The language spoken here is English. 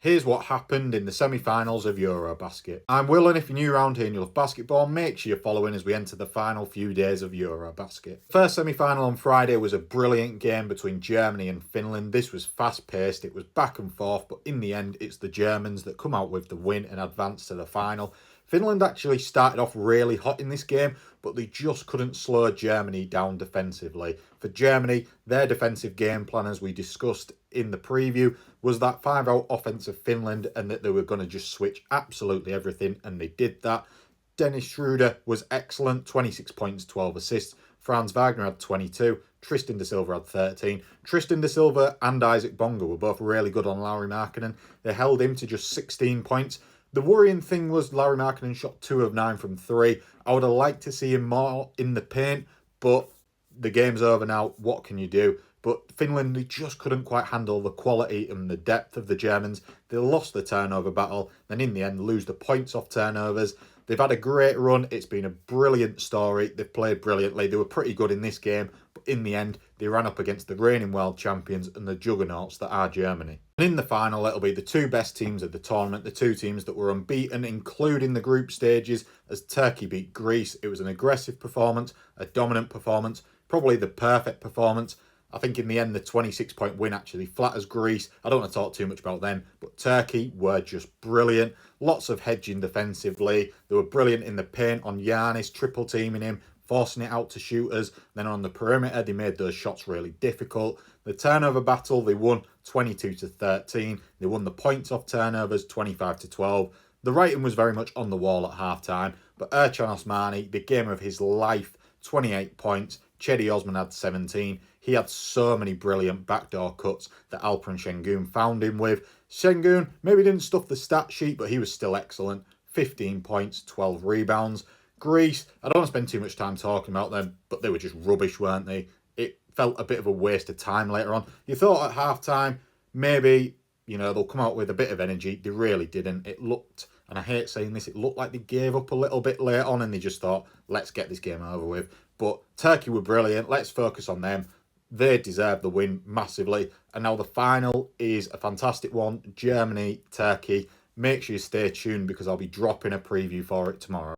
Here's what happened in the semi-finals of EuroBasket. I'm Will, and if you're new around here and you love basketball, make sure you're following as we enter the final few days of EuroBasket. First semi-final on Friday was a brilliant game between Germany and Finland. This was fast-paced, it was back and forth, but in the end, it's the Germans that come out with the win and advance to the final. Finland actually started off really hot in this game, but they just couldn't slow Germany down defensively. For Germany, their defensive game plan, as we discussed in the preview, was that 5-out offense of Finland and that they were going to just switch absolutely everything, and they did that. Dennis Schroeder was excellent, 26 points, 12 assists. Franz Wagner had 22. Tristan da Silva had 13. Tristan da Silva and Isaac Bonga were both really good on Lauri Markkanen. They held him to just 16 points. The worrying thing was Lauri Markkanen shot 2 of 9 from 3. I would have liked to see him more in the paint, but the game's over now. What can you do? But Finland, they just couldn't quite handle the quality and the depth of the Germans. They lost the turnover battle, then in the end lose the points off turnovers. They've had a great run. It's been a brilliant story. They've played brilliantly. They were pretty good in this game, but in the end, they ran up against the reigning world champions and the juggernauts that are Germany. And in the final, it'll be the two best teams of the tournament, the two teams that were unbeaten, including the group stages, as Turkey beat Greece. It was an aggressive performance, a dominant performance, probably the perfect performance. I think in the end, the 26-point win actually flatters Greece. I don't want to talk too much about them, but Turkey were just brilliant. Lots of hedging defensively. They were brilliant in the paint on Giannis, triple teaming him, forcing it out to shooters. Then on the perimeter, they made those shots really difficult. The turnover battle, they won 22-13. They won the points off turnovers, 25-12. The writing was very much on the wall at halftime, but Ercan Osmani, the game of his life, 28 points. Cedi Osman had 17. He had so many brilliant backdoor cuts that Alperen Şengün found him with. Şengün maybe didn't stuff the stat sheet, but he was still excellent. 15 points, 12 rebounds. Greece, I don't want to spend too much time talking about them, but they were just rubbish, weren't they? It felt a bit of a waste of time later on. You thought at halftime, maybe, they'll come out with a bit of energy. They really didn't. It looked, and I hate saying this, it looked like they gave up a little bit late on and they just thought, let's get this game over with. But Turkey were brilliant. Let's focus on them. They deserve the win massively. And now the final is a fantastic one. Germany, Turkey. Make sure you stay tuned because I'll be dropping a preview for it tomorrow.